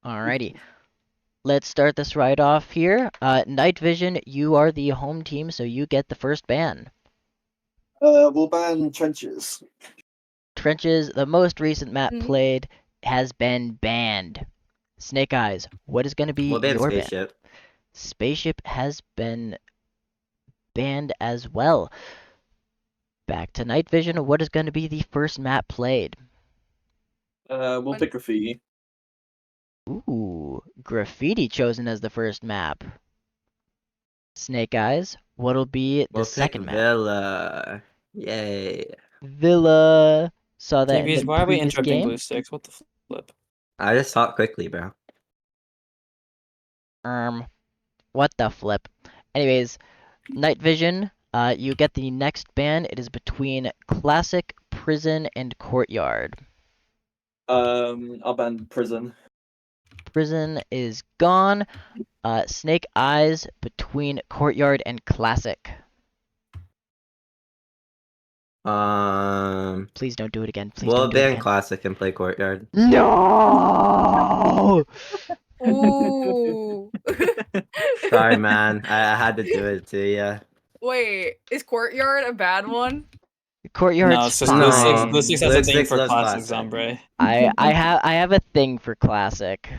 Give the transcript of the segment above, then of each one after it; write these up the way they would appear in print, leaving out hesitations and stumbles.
Alrighty. Let's start this right off here. Night Vision, you are the home team, so you get the first ban. We'll ban trenches. Trenches, the most recent map Mhm. played, has been banned. Snake Eyes, what is going to be We'll ban your ban? spaceship. Spaceship has been banned as well. Back to Night Vision, what is going to be the first map played? We'll pick graffiti. Ooh, Graffiti chosen as the first map. Snake Eyes, what'll be the We'll pick second map? Villa. Yay. Villa. Saw that in TVs, the why are we previous interrupting game. Blue Sticks? What the flip? I just talk quickly, bro. What the flip? Anyways, Night Vision, you get the next ban. It is between Classic, Prison, and Courtyard. I'll ban prison. Prison is gone. Snake Eyes between Courtyard and Classic. Please don't do it again. Please We'll don't do it ban again. Classic and play Courtyard. No! Ooh. Sorry, man. I had to do it to you. Wait, is Courtyard a bad one? Courtyard's No, it's just fine. Blue Sticks has Blue a thing Sticks for loves classic Classic. Zombre. I have a thing for Classic.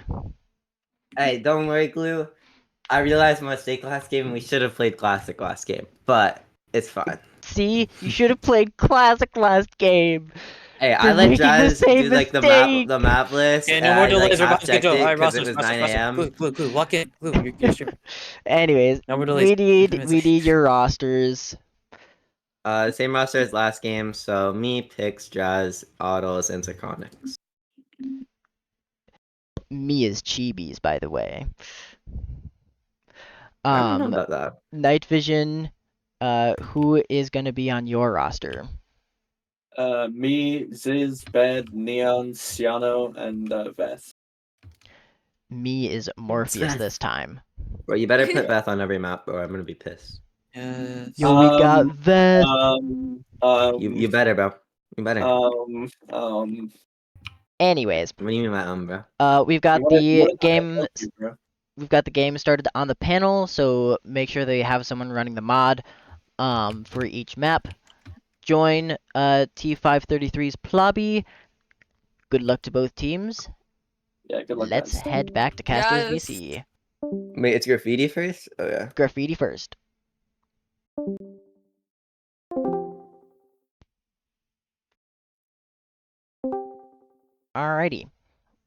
Hey, don't worry, Glue. I realized my mistake last game and we should have played Classic last game, but it's fine. See, you should have played Classic last game. Hey, I You're let making the Jazz same do like the map list. Okay, and no more I, like, delays. We're about to half-checked schedule. it Alright, 'cause it rosters, was 9 a.m. Glue, lock in. Glue, you're streaming. Anyways, No more delays. we need your rosters. Same roster as last game, so me, Pix, Jazz, Autos, and Psychonics. Me is Chibis, by the way. I don't know about that. Night Vision, who is gonna be on your roster? Me, Ziz, Bed, Neon, Ciano, and Veth. Me is Morpheus Beth. this time. Bro, you better put Beth on every map or I'm gonna be pissed. Yes. Yo, we got Veth. You better, bro. You better. Anyways, What do you mean by bro? we've got the game. bro. We've got the game started on the panel, so make sure that you have someone running the mod for each map. Join T533's Plobby. Good luck to both teams. Yeah, good luck, Let's guys. head back to Casters Yes. VC. Wait, it's graffiti first? Oh yeah. Graffiti first. Alrighty.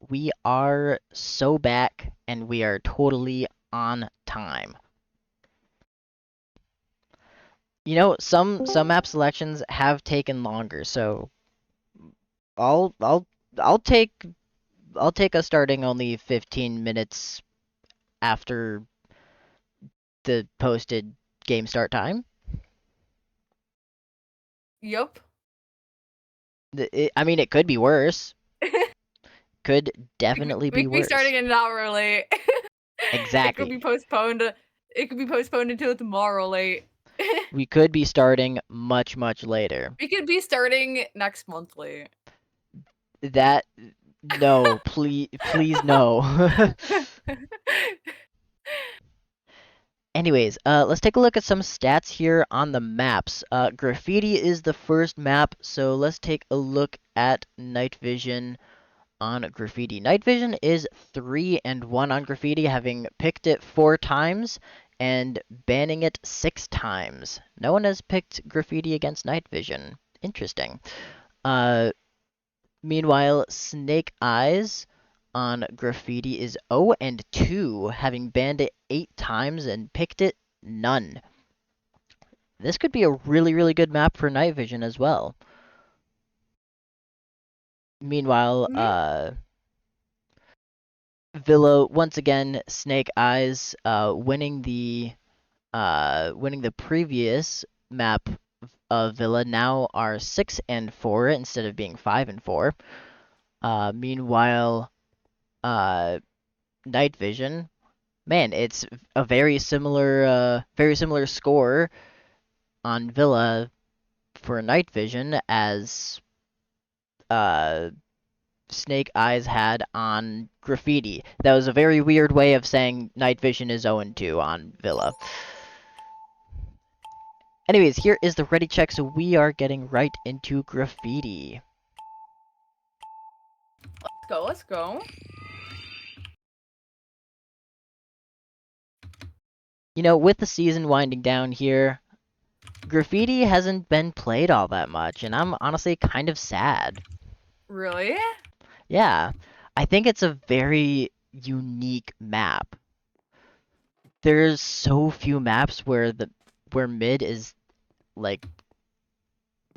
We are so back, and we are totally on time. You know, some map selections have taken longer, so I'll take us starting only 15 minutes after the posted game start time. Yup. I mean, it could be worse. Could definitely we be could be worse. starting an hour late. Exactly. It could be postponed. It could be postponed until tomorrow late. We could be starting much later. We could be starting next month late. That no, please no. Anyways, let's take a look at some stats here on the maps. Graffiti is the first map, so let's take a look at Night Vision on Graffiti. Night Vision is 3-1 on Graffiti, having picked it 4 times and banning it 6 times. No one has picked Graffiti against Night Vision. Interesting. Meanwhile, Snake Eyes on Graffiti is 0-2, having banned it 8 times and picked it none. This could be a really good map for Night Vision as well. Meanwhile, Villa, once again, Snake Eyes winning the previous map of Villa, now are 6-4 instead of being 5-4. Meanwhile, Night Vision, man, it's a very similar score on Villa for Night Vision as Snake Eyes had on Graffiti. That was a very weird way of saying Night Vision is 0-2 on Villa. Anyways, here is the ready check, so we are getting right into Graffiti. Let's go. You know, with the season winding down here, Graffiti hasn't been played all that much, and I'm honestly kind of sad. Really? Yeah, I think it's a very unique map. There's so few maps where mid is like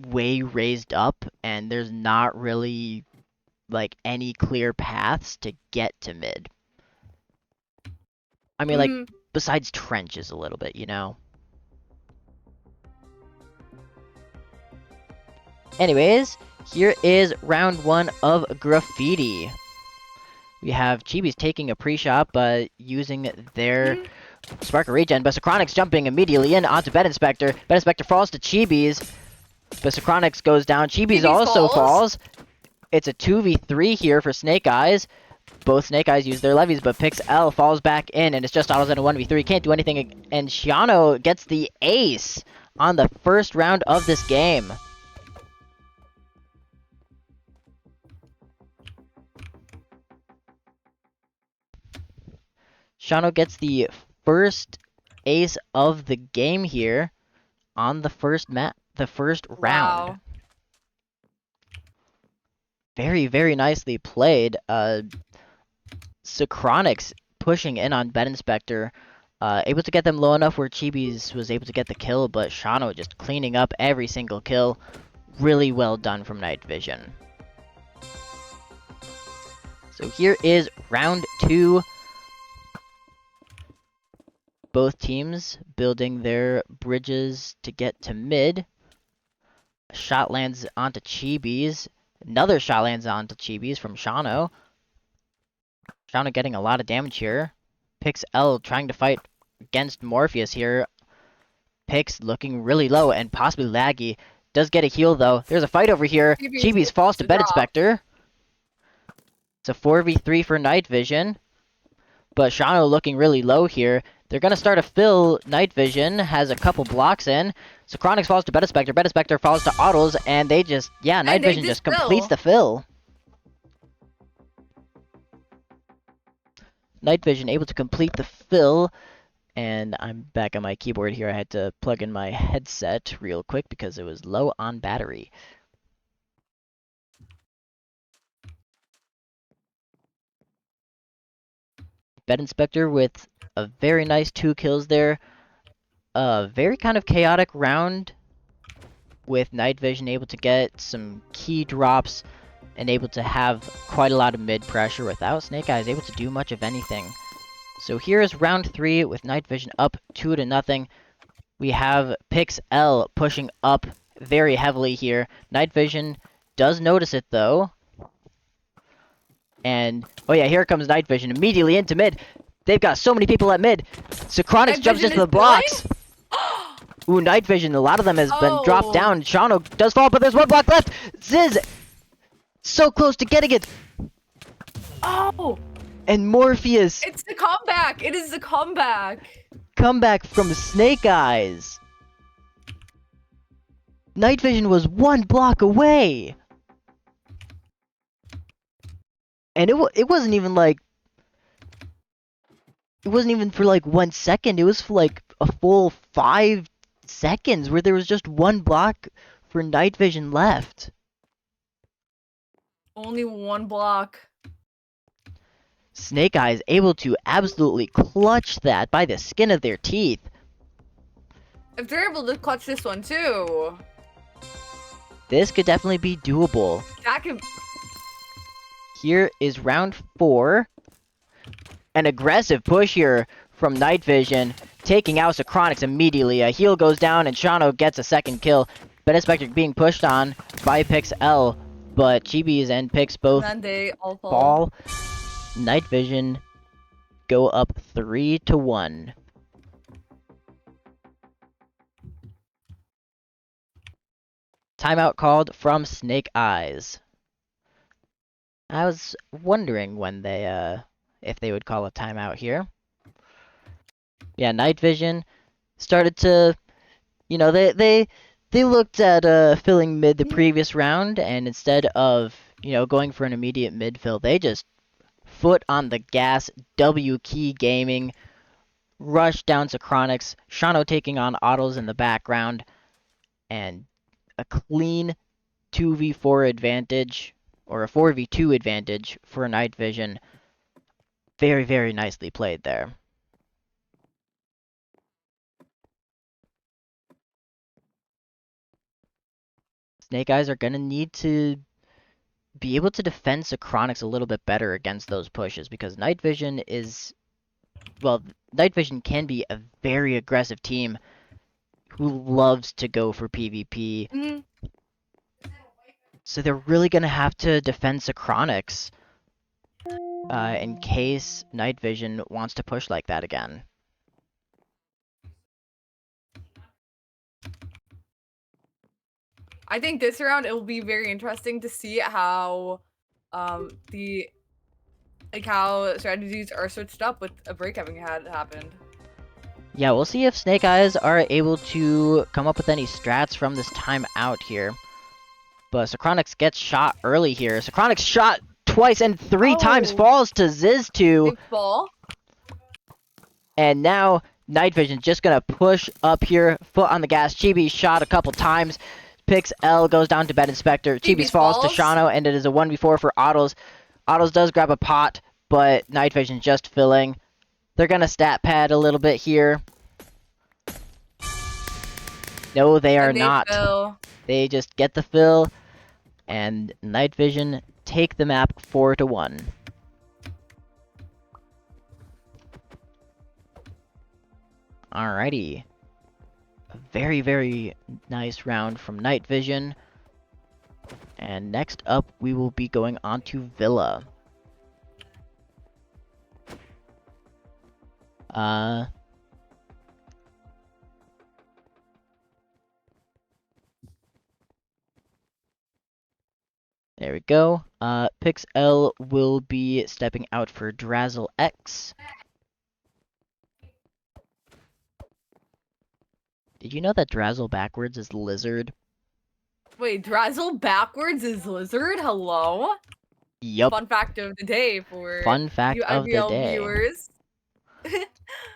way raised up and there's not really like any clear paths to get to mid. I mean, like, besides trenches a little bit, you know? Anyways, here is round 1 of Graffiti. We have Chibis taking a pre-shot, but using their Sparker regen. Besacronix jumping immediately in onto Bed Inspector. Bed Inspector falls to Chibis. Besacronix goes down. Chibis also falls. It's a 2v3 here for Snake Eyes. Both Snake Eyes use their levies, but Pixel falls back in, and it's just autos in a 1v3. Can't do anything, and Shiano gets the ace on the first round of this game. Shiano gets the first ace of the game here on the first round. Wow. Very, very nicely played. Socronix pushing in on Bed Inspector, able to get them low enough where Chibis was able to get the kill, but Shano just cleaning up every single kill. Really well done from Night Vision. So here is round 2. Both teams building their bridges to get to mid. A shot lands onto Chibis. Another shot lands onto Chibis from Shano. Shano getting a lot of damage here. Pixel trying to fight against Morpheus here. Pix looking really low and possibly laggy. Does get a heal though. There's a fight over here. Chibis falls to Bed Inspector. It's a 4v3 for Night Vision. But Shano looking really low here. They're going to start a fill. Night Vision has a couple blocks in. So Chronix falls to Bed Inspector. Bed Inspector falls to Autos. And they just, yeah, Night Vision just completes the fill. Night Vision able to complete the fill. And I'm back on my keyboard here. I had to plug in my headset real quick because it was low on battery. Bed Inspector with a very nice 2 kills there. A very kind of chaotic round with Night Vision able to get some key drops and able to have quite a lot of mid pressure without Snake Eyes able to do much of anything. So here is round 3 with Night Vision up 2-0. We have Pixel pushing up very heavily here. Night Vision does notice it though. And, oh yeah, here comes Night Vision immediately into mid. They've got so many people at mid. Socronix jumps into the blocks. Ooh, Night Vision, a lot of them has been dropped down. Shano does fall, but there's one block left. Ziz, so close to getting it. Oh! And Morpheus. It's the comeback. It is the comeback. Comeback from Snake Eyes. Night Vision was 1 block away. And it wasn't even like... It wasn't even for like 1 second. It was for like a full 5 seconds where there was just 1 block for Night Vision left. Only 1 block. Snake Eyes able to absolutely clutch that by the skin of their teeth. If they're able to clutch this one too. This could definitely be doable. That could... Here is round 4. An aggressive push here from Night Vision, taking out Socronix immediately. A heal goes down and Shano gets a 2nd kill. Bed Inspector being pushed on by Pixel, but Chibis and Pix both And then they all fall. Night Vision go up 3-1. Timeout called from Snake Eyes. I was wondering when they if they would call a timeout here. Yeah, Night Vision started to, you know, they looked at filling mid the previous round, and instead of, you know, going for an immediate mid fill, they just foot on the gas, W key gaming, rush down to Chronix, Shano taking on Autos in the background, and a clean 2v4 advantage, or a 4v2 advantage for Night Vision. Very, very nicely played there. Snake Eyes are going to need to be able to defend Socronix a little bit better against those pushes, because Night Vision is, well, Night Vision can be a very aggressive team who loves to go for PvP. Mhm. So they're really going to have to defend Socronix in case Night Vision wants to push like that again. I think this round it will be very interesting to see how how strategies are switched up with a break having had happened. Yeah, we'll see if Snake Eyes are able to come up with any strats from this time out here. But Socronix gets shot early here. Socronix shot twice and three times, Oh. falls to Ziz2. Big ball. And now Night Vision just gonna push up here, foot on the gas. Chibi shot a couple times, picks L, goes down to Bed Inspector. Chibi's falls to Shano, and it is a 1v4 for Autos. Autos does grab a pot, but Night Vision just filling. They're gonna stat pad a little bit here. No, they are And they not. fill. They just get the fill, and Night Vision take the map 4-1. Alrighty. A very, very nice round from Night Vision. And next up, we will be going on to Villa. There we go. Pixel will be stepping out for Drazzle X. Did you know that Drazzle backwards is lizard? Wait, Drazzle backwards is lizard? Hello? Yup. Fun fact of the day for Fun fact you of the IBL day. viewers.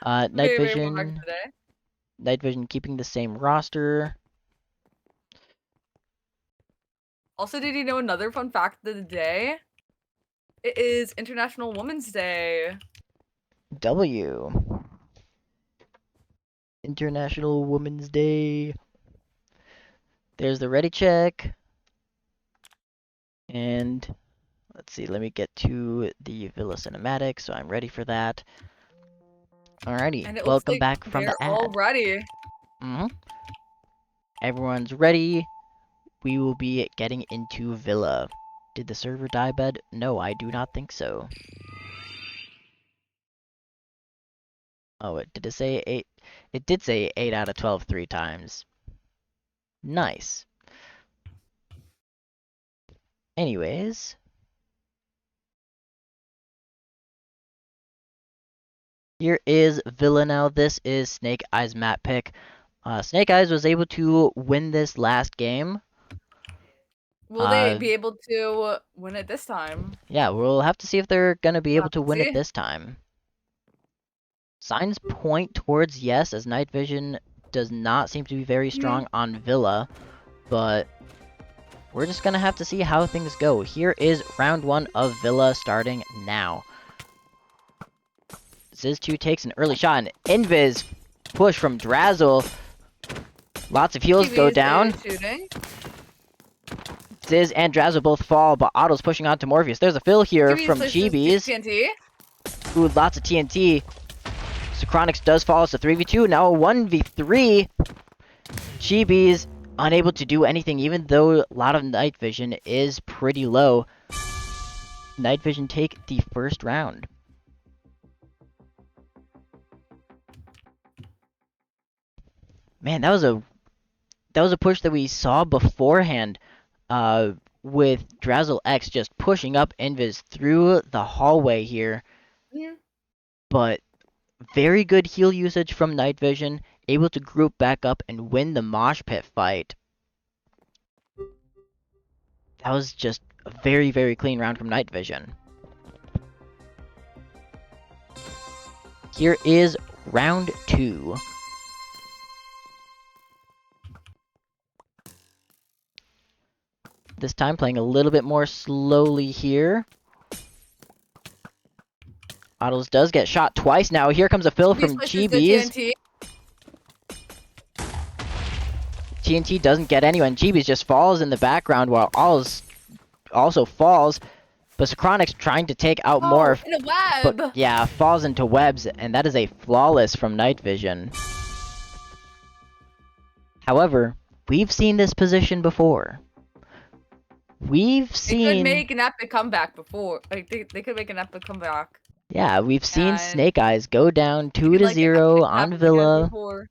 Night Very fun fact Vision. of the day. Night Vision keeping the same roster. Also, did you know another fun fact of the day? It is International Women's Day. W. International Women's Day. There's the ready check. And let's see, let me get to the Villa cinematic, so I'm ready for that. Alrighty, And it looks welcome like back from the they're ad. all ready. Everyone's ready. We will be getting into Villa. Did the server die, Bed? No, I do not think so. Oh, did it say 8? It did say 8 out of 12 3 times. Nice. Anyways. Here is Villa now. This is Snake Eyes map pick. Snake Eyes was able to win this last game. Will they be able to win it this time? Yeah, we'll have to see if they're going to be able to win see. it this time. Signs point towards yes, as Night Vision does not seem to be very strong on Villa. But we're just going to have to see how things go. Here is round 1 of Villa starting now. Ziz2 takes an early shot, and Invis push from Drazzle. Lots of heals TV go is down. shooting. Ziz and Drazzle both fall, but Otto's pushing on to Morpheus. There's a fill here TV from switches to Chibi's. TNT. Ooh, lots of TNT. Socronix does fall. It's a 3v2. Now a 1v3. Chibi's unable to do anything, even though a lot of Night Vision is pretty low. Night Vision take the first round. Man, that was a push that we saw beforehand. with Drazzle X just pushing up Invis through the hallway here. Mhm. But very good heal usage from Night Vision, able to group back up and win the mosh pit fight. That was just a very, very clean round from Night Vision. Here is round 2. This time playing a little bit more slowly here. Ottles does get shot twice now. Here comes a fill from Switches to Chibis. TNT. TNT doesn't get anyone. Chibis just falls in the background while Ottles also falls. But Socronix trying to take out Morph. In a web. But yeah, falls into webs, and that is a flawless from Night Vision. However, we've seen this position before. We've They seen... could make an epic comeback before. Like they could make an epic comeback. Yeah, we've seen And- Snake Eyes go down They could, 2-0 like, epic on comeback Villa. before.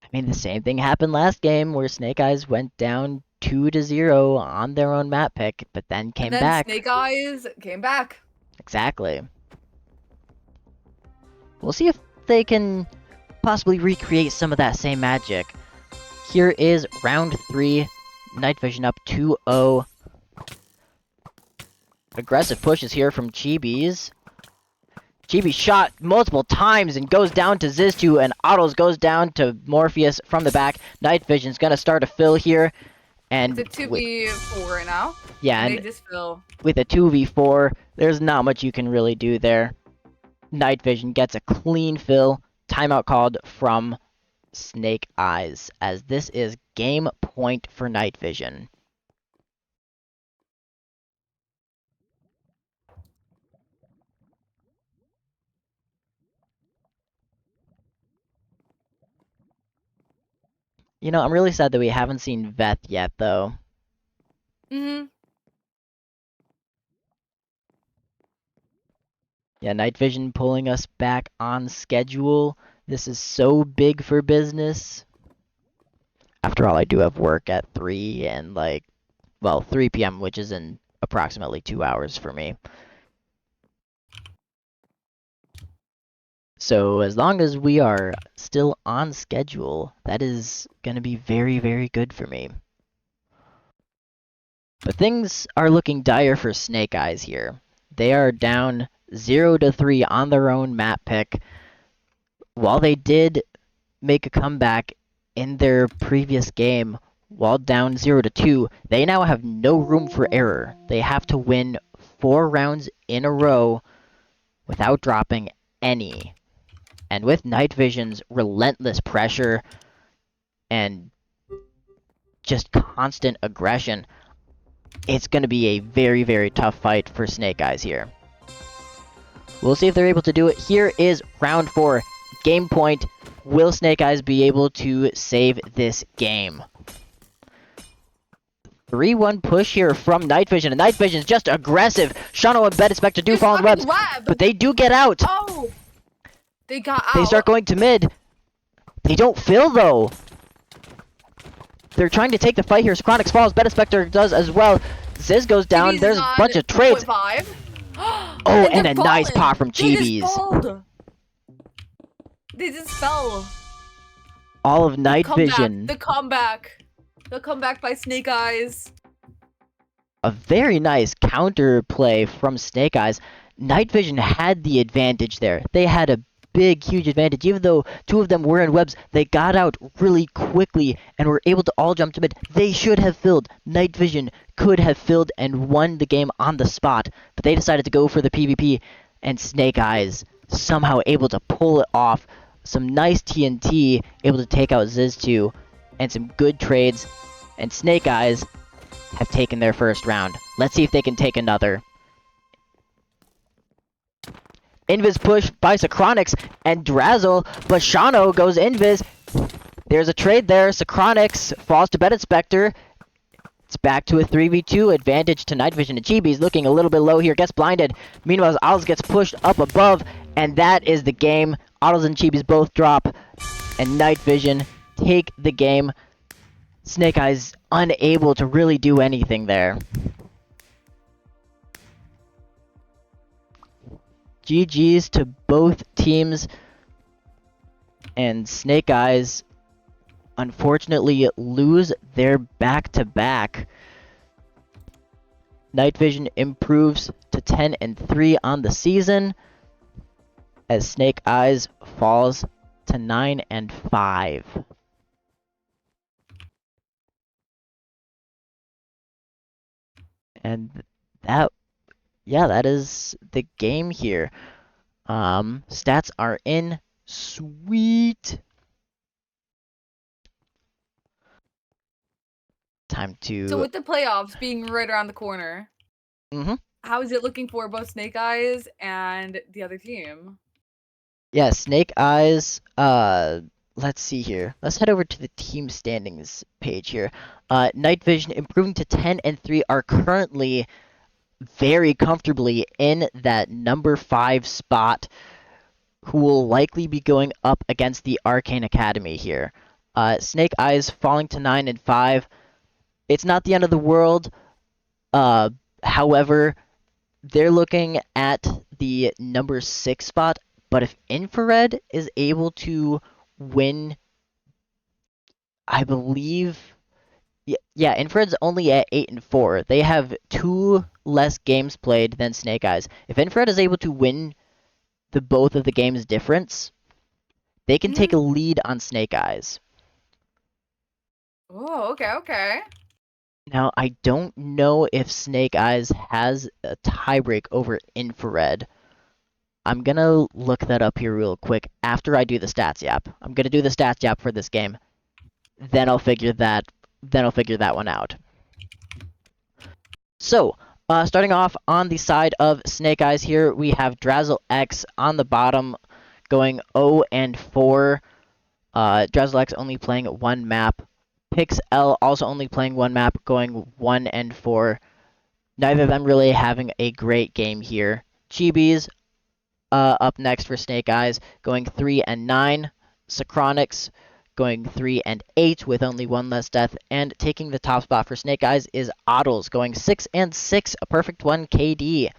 I mean, the same thing happened last game where Snake Eyes went down 2-0 on their own map pick, but then came And then back. Snake Eyes came back. Exactly. We'll see if they can possibly recreate some of that same magic. Here is round 3. Night Vision up 2-0. Aggressive pushes here from Chibis. Chibi shot multiple times and goes down to Ziz2, and Ottles goes down to Morpheus from the back. Night Vision's gonna start a fill here. And It's a 2v4 right now. yeah, They and just fill. with a 2v4, there's not much you can really do there. Night Vision gets a clean fill. Timeout called from Snake Eyes, as this is game point for Night Vision. You know, I'm really sad that we haven't seen Veth yet, though. Mhm. Yeah, Night Vision pulling us back on schedule. This is so big for business. After all, I do have work at 3 and, like, well, 3 p.m., which is in approximately 2 hours for me. So as long as we are still on schedule, that is going to be very, very good for me. But things are looking dire for Snake Eyes here. They are down 0-3 on their own map pick. While they did make a comeback in their previous game, while down 0-2, they now have no room for error. They have to win 4 rounds in a row without dropping any. And with Night Vision's relentless pressure and just constant aggression, it's going to be a very, very tough fight for Snake Eyes here. We'll see if they're able to do it. Here is round 4. Game point. Will Snake Eyes be able to save this game? 3-1 push here from Night Vision, and Night Vision's just aggressive. Shano and Bed do fall in webs, but they do get out. Oh! They got out. They start going to mid. They don't fill, though. They're trying to take the fight here. Socronix falls. Beta does as well. Ziz goes down. Chibi's There's a on bunch of trades. 0.5. Oh, and they're a nice falling. pop from They just Chibis. falled. They just fell. All of Night Comeback. Vision. The comeback. The comeback by Snake Eyes. A very nice counter play from Snake Eyes. Night Vision had the advantage there. They had a big, huge advantage. Even though 2 of them were in webs, they got out really quickly and were able to all jump to mid. They should have filled. Night Vision could have filled and won the game on the spot, but they decided to go for the PvP, and Snake Eyes somehow able to pull it off. Some nice TNT, able to take out Ziz2, and some good trades, and Snake Eyes have taken their first round. Let's see if they can take another. Invis push by Socronix and Drazzle, but Shano goes Invis. There's a trade there. Socronix falls to Bed Spectre. It's back to a 3v2 advantage to Night Vision. And Chibi's looking a little bit low here, gets blinded. Meanwhile, Ottles gets pushed up above, and that is the game. Ottles and Chibis both drop, and Night Vision take the game Snake Eyes unable to really do anything there. GG's to both teams, and Snake Eyes unfortunately lose their back-to-back. Night Vision improves to 10-3 on the season, as Snake Eyes falls to 9-5. And that is the game here. Stats are in. Sweet. Time to. So with the playoffs being right around the corner, how is it looking for both Snake Eyes and the other team? Yeah, Snake Eyes. Let's see here. Let's head over to the team standings page here. Night Vision improving to 10-3 are currently very comfortably in that number 5 spot, who will likely be going up against the Arcane Academy here. Snake Eyes falling to 9-5. It's not the end of the world. However, they're looking at the number 6 spot, but if Infrared is able to win, I believe, yeah, Infrared's only at 8-4. They have 2 less games played than Snake Eyes. If Infrared is able to win both of the games difference, they can take a lead on Snake Eyes. Oh, okay. Now, I don't know if Snake Eyes has a tiebreak over Infrared. I'm gonna look that up here real quick after I do the stats yap. I'm gonna do the stats yap for this game. Then I'll figure that one out. So, starting off on the side of Snake Eyes here, we have Drazzle X on the bottom going 0-4. Drazzle X only playing 1 map. Pixel also only playing 1 map, going 1-4. Neither of them really having a great game here. Chibis up next for Snake Eyes, going 3-9. Socronics going 3-8 with only 1 less death, and taking the top spot for Snake Eyes is Oddles, going 6-6, a perfect 1 KD.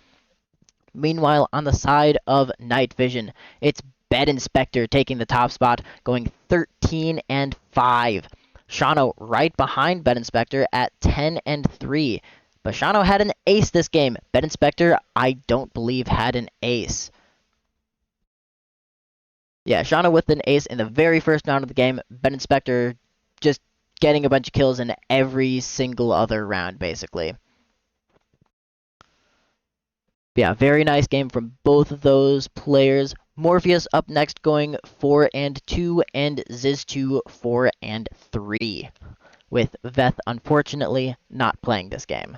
Meanwhile, on the side of Night Vision, it's Bed Inspector taking the top spot, going 13-5. Shano right behind Bed Inspector at 10-3. But Shano had an ace this game. Bed Inspector, I don't believe, had an ace. Yeah, Shano with an ace in the very first round of the game. Bed Inspector just getting a bunch of kills in every single other round, basically. Yeah, very nice game from both of those players. Morpheus up next going 4-2, and Ziz2 4-3, with Veth unfortunately not playing this game.